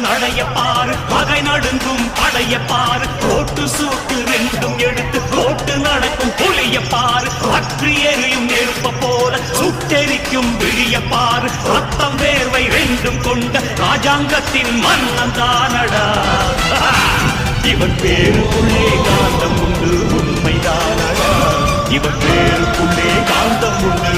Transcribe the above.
நடைய பாரு பகை நடுங்கும் படைய பாரு கோட்டு சூட்டு ரெண்டும் எடுத்து கோட்டு நடக்கும் புளிய பாரு அற்றி எரியும் நெருப்ப போல சுட்டெரிக்கும் விழிய பாரு ரத்தம் வேர்வை ரெண்டும் கொண்ட ராஜாங்கத்தின் மன்னன் தானடா இவன் பேருக்குள்ளே காந்தம் உண்டு உண்மைதானடா இவன் பேருக்குள்ளே காந்தம் உண்டு